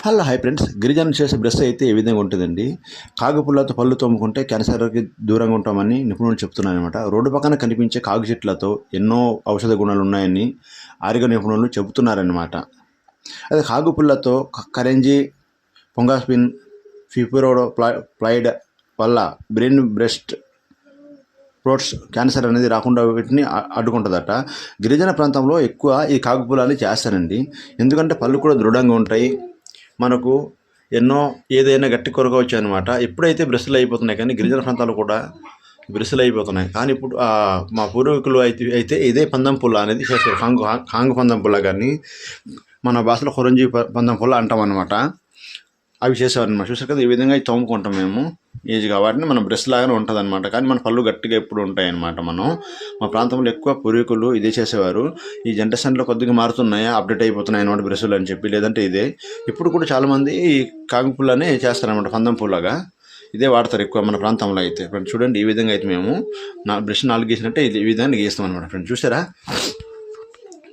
Hello hi friends, గిరిజనులు చేసే brush అయితే ఏ విధంగా ఉంటుందండి. కాగుపుల్లతో పళ్ళు తోముకుంటే క్యాన్సర్కి దూరంగా ఉంటామని నిపుణులు చెప్తున్నారు అనమాట. రోడ్డు పక్కన కనిపించే కాగు చెట్లతో ఎన్నో ఔషధ గుణాలు ఉన్నాయని ఆరోగ్య నిపుణులు చెబుతున్నారన్నమాట. అదే కాగుపుల్లతో కరెంజీ, పొంగాస్పిన్, ఫిప్రోడో ప్లైడ్ వల్ల బ్రెయిన్ బ్రెస్ట్ ప్రోట్స్ క్యాన్సర్ అనేది రాకుండా వీటిని అడ్డుకుంటుందట. గిరిజన ప్రాంతంలో ఎక్కువ ఈ కాగుపుల్లని చేస్తారండి. ఎందుకంటే పళ్ళు కూడా దృఢంగా ఉంటాయి. మనకు ఎన్నో ఏదైనా గట్టి కొరకవచ్చు అనమాట. ఎప్పుడైతే బ్రష్లు అయిపోతున్నాయి, కానీ గిరిజన ప్రాంతాలు కూడా బ్రష్లు అయిపోతున్నాయి. కానీ ఇప్పుడు మా పూర్వీకులు అయితే ఇదే పందం పుల్ల అనేది చేస్తారు. కాంగు పందం పుల్ల, కానీ మన భాషలో కొరంజీ పందం పుల్ల అంటాం అనమాట. అవి చేసేవారనమాట. చూసారు కదా, ఈ విధంగా తోముకుంటాం మేము ఈజీగా. వాటిని మన బ్రష్ లాగానే ఉంటుంది అనమాట. కానీ మన పళ్ళు గట్టిగా ఎప్పుడు ఉంటాయి అనమాట. మా ప్రాంతంలో ఎక్కువ పూర్వీకులు ఇదే చేసేవారు. ఈ జనరేషన్లో కొద్దిగా మారుతున్నాయి, అప్డేట్ అయిపోతున్నాయి అనమాట బ్రష్లు అని చెప్పి. లేదంటే ఇదే ఇప్పుడు కూడా చాలామంది ఈ కాగు పుల్లనే చేస్తారనమాట. పందం పుల్లగా ఇదే వాడతారు ఎక్కువ మన ప్రాంతంలో అయితే. ఫ్రెండ్స్ చూడండి, ఈ విధంగా అయితే మేము బ్రష్ 4 గీసినట్టే ఈ విధంగా గీస్తాం అనమాట. ఫ్రెండ్స్ చూసారా,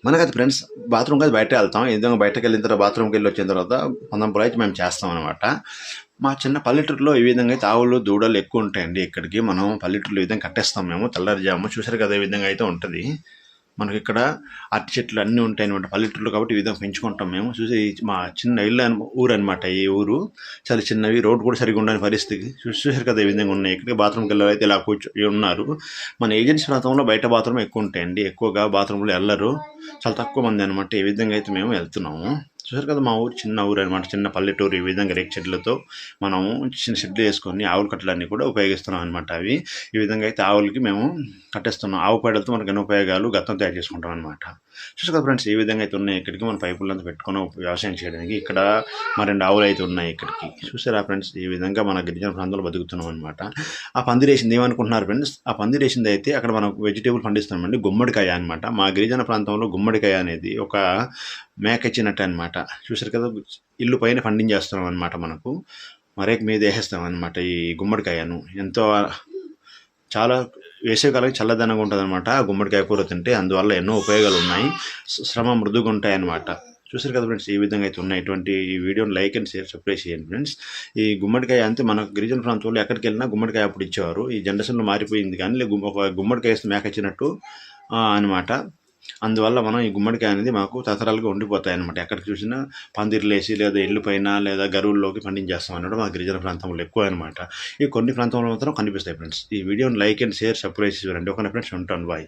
మనకైతే ఫ్రెండ్స్ బాత్రూమ్కి అయితే బయట వెళ్తాం. ఈ విధంగా బయటకు వెళ్ళిన తర్వాత బాత్రూమ్కి వెళ్ళి వచ్చిన తర్వాత పందం పుల్ల అయితే మేము చేస్తాం అనమాట. మా చిన్న పల్లెటూరులో ఈ విధంగా అయితే ఆవులు దూడలు ఎక్కువ ఉంటాయండి. ఇక్కడికి మనం పల్లెటూరులో ఈ విధంగా కట్టేస్తాం మేము తెల్లారుజాము. చూసారు కదా, ఈ విధంగా అయితే ఉంటుంది. మనకి ఇక్కడ అరటి చెట్లు అన్నీ ఉంటాయి అనమాట పల్లెటూరులో. కాబట్టి ఈ విధంగా పెంచుకుంటాం మేము. చూసి మా చిన్న ఇల్లు ఊరు అనమాట. ఈ ఊరు చాలా చిన్నవి, రోడ్డు కూడా సరిగ్గా ఉండని పరిస్థితి. చూసారు కదా, ఈ విధంగా ఉన్నాయి. ఇక్కడికి బాత్రూమ్కి వెళ్ళారు అయితే ఇలా ఉన్నారు. మన ఏజెన్సీ ప్రాంతంలో బయట బాత్రూమ్ ఎక్కువ ఉంటాయండి. ఎక్కువగా బాత్రూంలో వెళ్ళరు, చాలా తక్కువ మంది అనమాట. ఈ విధంగా అయితే మేము వెళ్తున్నాము. చూసారు కదా, మా ఊరు చిన్న ఊరు అనమాట, చిన్న పల్లెటూరు. ఈ విధంగా రేక్ చెట్లతో మనం చిన్న షెడ్లు వేసుకొని ఆవుల కట్టలన్నీ కూడా ఉపయోగిస్తున్నాం అనమాట. అవి ఈ విధంగా అయితే ఆవులకి మేము కట్టేస్తున్నాం. ఆవు పేడలతో మనకు ఎన్నో ఉపయోగాలు గతం తయారు చేసుకుంటాం అనమాట. చూసారు కదా ఫ్రెండ్స్, ఈ విధంగా అయితే ఉన్నాయి. ఇక్కడికి మన పైపులంతా పెట్టుకొని వ్యవసాయం చేయడానికి. ఇక్కడ మా 2 ఆవులు అయితే ఉన్నాయి ఇక్కడికి. చూసారా ఫ్రెండ్స్, ఈ విధంగా మన గిరిజన ప్రాంతంలో బతుకుతున్నాం అనమాట. ఆ పందిరేసింది ఏమనుకుంటున్నారు ఫ్రెండ్స్? ఆ పందిరేసింది అయితే అక్కడ మనం వెజిటేబుల్ పండిస్తున్నామండి, గుమ్మడికాయ అనమాట. మా గిరిజన ప్రాంతంలో గుమ్మడికాయ అనేది ఒక మేక ఇచ్చినట్టు అనమాట. చూసారు కదా, ఇల్లు పైన పండించేస్తున్నాం అనమాట. మనకు మరేక మీద వేసేస్తాం అనమాట ఈ గుమ్మడికాయను. ఎంతో చాలా వేసవికాలం చల్లదనంగా ఉంటుంది అనమాట గుమ్మడికాయ కూర తింటే. అందువల్ల ఎన్నో ఉపయోగాలు ఉన్నాయి, శ్రమ మృదుగా ఉంటాయి అనమాట. చూసారు కదా ఫ్రెండ్స్, ఈ విధంగా అయితే ఉన్నాయి. ఇటువంటి ఈ వీడియోని లైక్ అండ్ షేర్ సబ్స్క్రైబ్ చేయండి ఫ్రెండ్స్. ఈ గుమ్మడికాయ అంతే మన గిరిజన ప్రాంతంలో ఎక్కడికి వెళ్ళినా గుమ్మడికాయ అప్పుడు ఇచ్చేవారు. ఈ జనరేషన్లో మారిపోయింది, కానీ ఒక గుమ్మడికాయ వేస్తే మేక ఇచ్చినట్టు అనమాట. అందువల్ల మనం ఈ గుమ్మడికాయ అనేది మాకు తరతరాలుగా ఉండిపోతాయి అనమాట. ఎక్కడికి చూసినా పందిర్లేసి లేదా ఇల్లు పైన లేదా గరువుల్లోకి పండించేస్తాం అన్నట్టు మా గిరిజన ప్రాంతంలో ఎక్కువ అనమాట. ఈ కొన్ని ప్రాంతంలో మాత్రం కనిపిస్తాయి ఫ్రెండ్స్. ఈ వీడియోని లైక్ అండ్ షేర్ సబ్స్క్రైబ్ చేయండి. ఓకే ఫ్రెండ్స్, ఉంటాను, బాయ్.